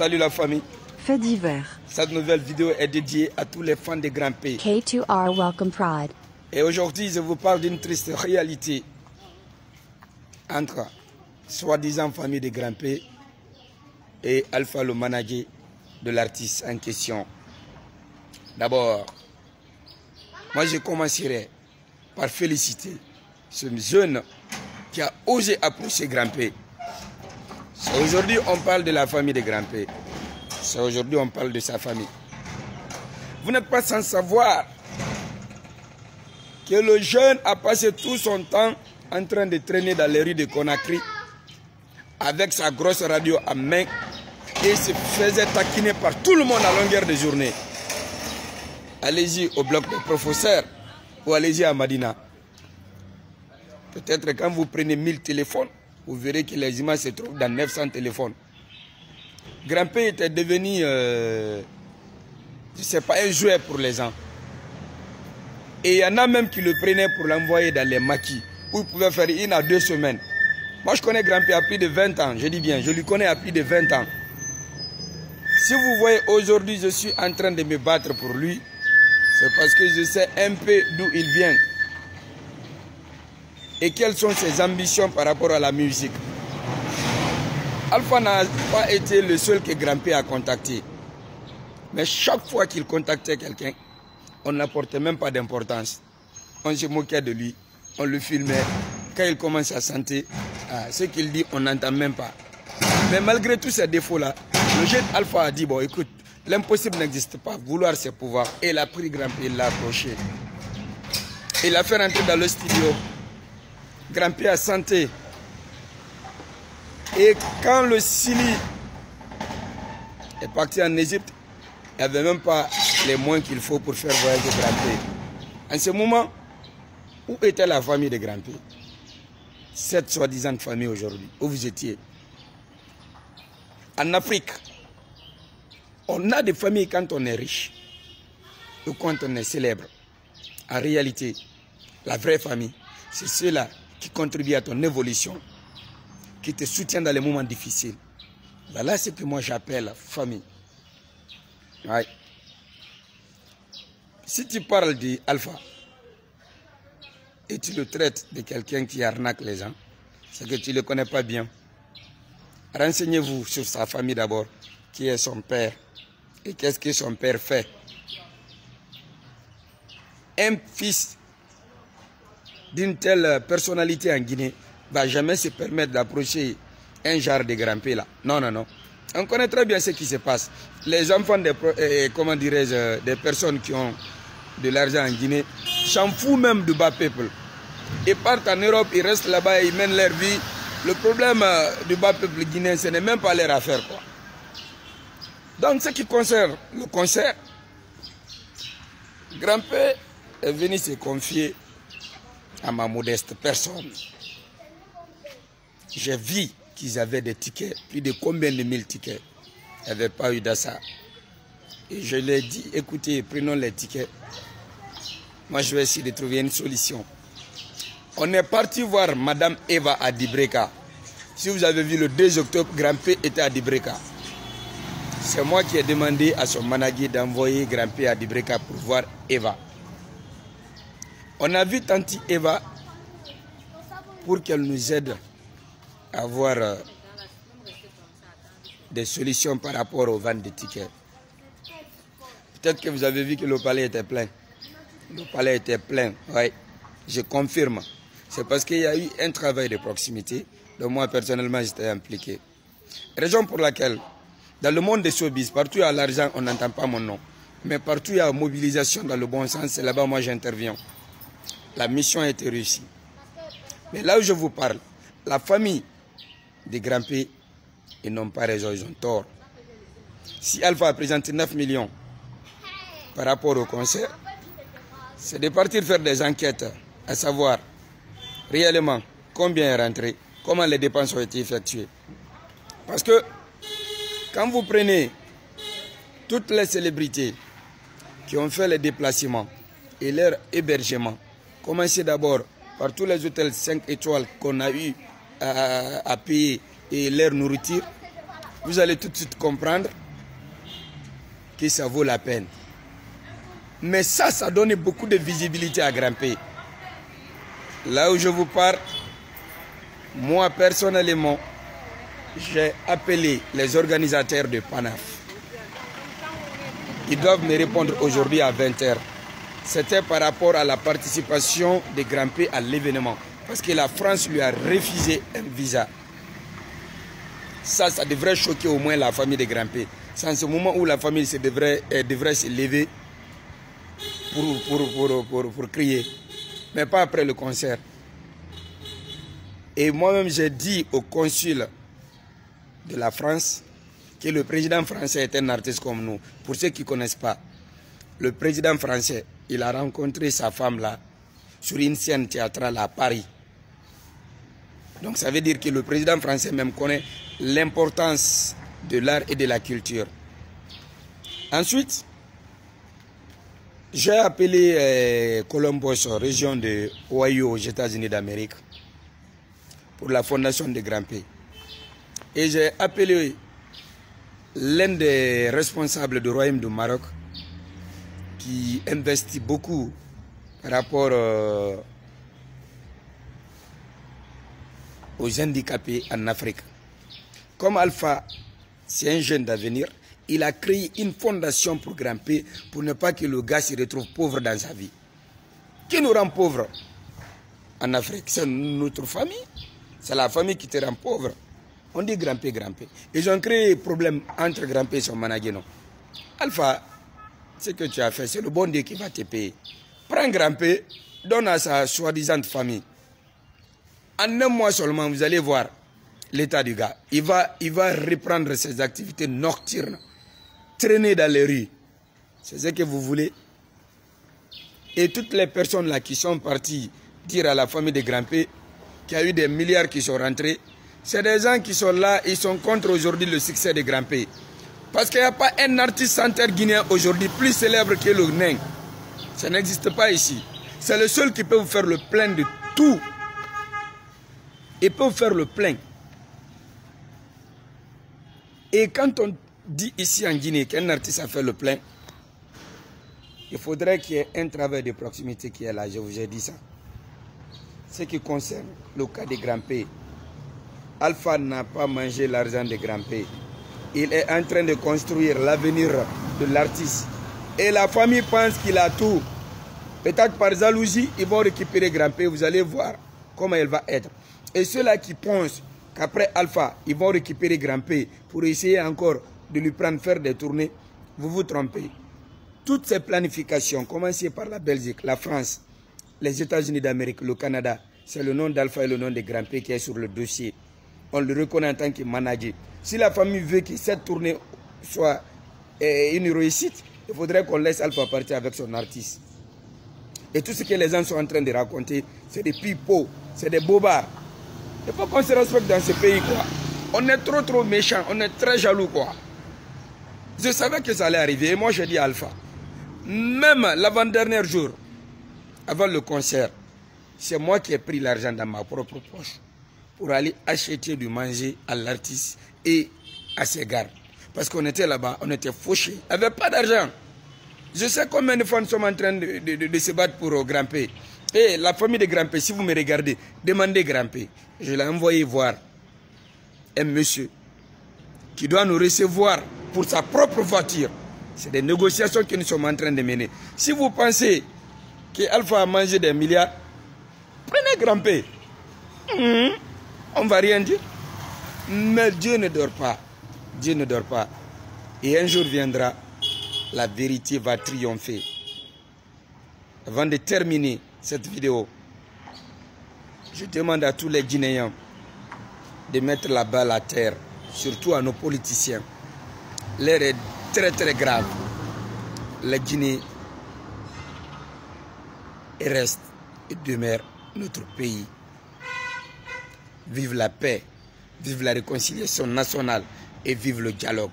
Salut la famille. Fait divers. Cette nouvelle vidéo est dédiée à tous les fans de Grand P. K2R Welcome Pride. Et aujourd'hui, je vous parle d'une triste réalité entre soi-disant famille de Grand P et Alpha, le manager de l'artiste en question. D'abord, moi je commencerai par féliciter ce jeune qui a osé approcher Grand P. Aujourd'hui, on parle de la famille de Grand P. Aujourd'hui, on parle de sa famille. Vous n'êtes pas sans savoir que le jeune a passé tout son temps en train de traîner dans les rues de Conakry avec sa grosse radio à main et se faisait taquiner par tout le monde à longueur de journée. Allez-y au bloc des professeurs ou allez-y à Madina. Peut-être quand vous prenez 1000 téléphones, vous verrez que les images se trouvent dans 900 téléphones. Grand P était devenu, je ne sais pas, un jouet pour les gens. Et il y en a même qui le prenaient pour l'envoyer dans les maquis, où il pouvait faire 1 à 2 semaines. Moi, je connais Grand P à plus de 20 ans. Je dis bien, je lui connais à plus de 20 ans. Si vous voyez, aujourd'hui, je suis en train de me battre pour lui, c'est parce que je sais un peu d'où il vient. Et quelles sont ses ambitions par rapport à la musique. Alpha n'a pas été le seul que Grand P a contacté. Mais chaque fois qu'il contactait quelqu'un, on n'apportait même pas d'importance. On se moquait de lui, on le filmait. Quand il commence à chanter, ce qu'il dit, on n'entend même pas. Mais malgré tous ces défauts-là, le jeune Alpha a dit, bon écoute, l'impossible n'existe pas, vouloir ses pouvoirs. Et il a pris Grand P, il l'a approché. Il l'a fait rentrer dans le studio. Grand P a chanté. Et quand le Sili est parti en Égypte, il n'y avait même pas les moyens qu'il faut pour faire voyager Grand P. En ce moment, où était la famille de Grand P? Cette soi-disant famille aujourd'hui, où vous étiez? En Afrique, on a des familles quand on est riche ou quand on est célèbre. En réalité, la vraie famille, c'est ceux-là qui contribuent à ton évolution, qui te soutiennent dans les moments difficiles. Voilà ce que moi j'appelle famille. Ouais. Si tu parles d'Alpha et tu le traites de quelqu'un qui arnaque les gens, c'est que tu ne le connais pas bien. Renseignez-vous sur sa famille d'abord, qui est son père et qu'est-ce que son père fait. Un fils d'une telle personnalité en Guinée ne va jamais se permettre d'approcher un genre de Grand P là. Non, non, non. On connaît très bien ce qui se passe. Les enfants comment dirais-je, des personnes qui ont de l'argent en Guinée s'en foutent même du bas peuple. Ils partent en Europe, ils restent là-bas, ils mènent leur vie. Le problème du bas peuple guinéen, ce n'est même pas leur affaire, quoi. Donc, ce qui concerne le concert, Grand P est venu se confier à ma modeste personne. J'ai vu qu'ils avaient des tickets, plus de combien de 1000 tickets. Il n'y avait pas eu d'assa. Et je leur ai dit, écoutez, prenons les tickets. Moi, je vais essayer de trouver une solution. On est parti voir Madame Eva à Dibreka. Si vous avez vu le 2 octobre, Grand P était à Dibreka. C'est moi qui ai demandé à son manager d'envoyer Grand P à Dibreka pour voir Eva. On a vu Tanti Eva pour qu'elle nous aide à avoir des solutions par rapport aux ventes de tickets. Peut-être que vous avez vu que le palais était plein. Le palais était plein, oui, je confirme. C'est parce qu'il y a eu un travail de proximité, dont moi personnellement j'étais impliqué. Raison pour laquelle, dans le monde des showbiz, partout où il y a l'argent, on n'entend pas mon nom. Mais partout où il y a mobilisation dans le bon sens, c'est là-bas moi j'interviens. La mission a été réussie. Mais là où je vous parle, la famille de Grand P, ils n'ont pas raison, ils ont tort. Si Alpha a présenté 9 millions par rapport au concert, c'est de partir faire des enquêtes, à savoir réellement combien est rentré, comment les dépenses ont été effectuées. Parce que quand vous prenez toutes les célébrités qui ont fait les déplacements et leur hébergement, commencez d'abord par tous les hôtels 5 étoiles qu'on a eu à payer et leur nourriture, vous allez tout de suite comprendre que ça vaut la peine. Mais ça donne beaucoup de visibilité à grimper. Là où je vous parle, moi personnellement, j'ai appelé les organisateurs de PANAF. Ils doivent me répondre aujourd'hui à 20 h. C'était par rapport à la participation des grimpés à l'événement. Parce que la France lui a refusé un visa. Ça devrait choquer au moins la famille des grimpés. C'est en ce moment où la famille devrait se lever pour crier. Mais pas après le concert. Et moi-même, j'ai dit au consul de la France que le président français est un artiste comme nous. Pour ceux qui ne connaissent pas, le président français, il a rencontré sa femme là, sur une scène théâtrale à Paris. Donc ça veut dire que le président français même connaît l'importance de l'art et de la culture. Ensuite, j'ai appelé Columbus, région de Ohio aux États-Unis d'Amérique, pour la fondation de Grimpé. Et j'ai appelé l'un des responsables du Royaume du Maroc qui investit beaucoup par rapport aux handicapés en Afrique. Comme Alpha, c'est un jeune d'avenir, il a créé une fondation pour grimper, pour ne pas que le gars se retrouve pauvre dans sa vie. Qui nous rend pauvres en Afrique? C'est notre famille. C'est la famille qui te rend pauvre. On dit grimper, grimper. Ils ont créé un problème entre grimper et son manager. Alpha, ce que tu as fait, c'est le bon Dieu qui va te payer. Prends grimper, donne à sa soi-disant famille. En un mois seulement, vous allez voir l'état du gars. Il va reprendre ses activités nocturnes, traîner dans les rues. C'est ce que vous voulez. Et toutes les personnes là qui sont parties dire à la famille de grimper qu'il y a eu des milliards qui sont rentrés, c'est des gens qui sont là, ils sont contre aujourd'hui le succès de grimper. Parce qu'il n'y a pas un artiste chanteur guinéen aujourd'hui plus célèbre que le Nain. Ça n'existe pas ici. C'est le seul qui peut vous faire le plein de tout. Il peut vous faire le plein. Et quand on dit ici en Guinée qu'un artiste a fait le plein, il faudrait qu'il y ait un travail de proximité qui est là, je vous ai dit ça. Ce qui concerne le cas de Grimpé, Alpha n'a pas mangé l'argent de Grimpé. Il est en train de construire l'avenir de l'artiste. Et la famille pense qu'il a tout. Peut-être par jalousie, ils vont récupérer Grimpé, vous allez voir comment il va être. Et ceux-là qui pensent qu'après Alpha, ils vont récupérer Grimpé pour essayer encore de lui prendre faire des tournées, vous vous trompez. Toutes ces planifications, commencées par la Belgique, la France, les États-Unis d'Amérique, le Canada, c'est le nom d'Alpha et le nom de Grimpé qui est sur le dossier. On le reconnaît en tant que manager. Si la famille veut que cette tournée soit une réussite, il faudrait qu'on laisse Alpha partir avec son artiste. Et tout ce que les gens sont en train de raconter, c'est des pipeaux, c'est des bobards. Il faut qu'on se respecte dans ce pays, quoi. On est trop méchants, on est très jaloux, quoi. Je savais que ça allait arriver, et moi je dis Alpha. Même l'avant-dernier jour, avant le concert, c'est moi qui ai pris l'argent dans ma propre poche pour aller acheter du manger à l'artiste et à ses gardes. Parce qu'on était là-bas, on était fauchés, il n'y avait pas d'argent. Je sais combien de fois nous sommes en train de se battre pour grimper. Et la famille de Grimpé, si vous me regardez, demandez Grimpé. Je l'ai envoyé voir un monsieur qui doit nous recevoir pour sa propre voiture. C'est des négociations que nous sommes en train de mener. Si vous pensez qu'Alpha a mangé des milliards, prenez Grimpé. On ne va rien dire. Mais Dieu ne dort pas. Dieu ne dort pas. Et un jour viendra, la vérité va triompher. Avant de terminer cette vidéo, je demande à tous les Guinéens de mettre la balle à terre, surtout à nos politiciens. L'heure est très grave. La Guinée reste et demeure notre pays. Vive la paix, vive la réconciliation nationale et vive le dialogue.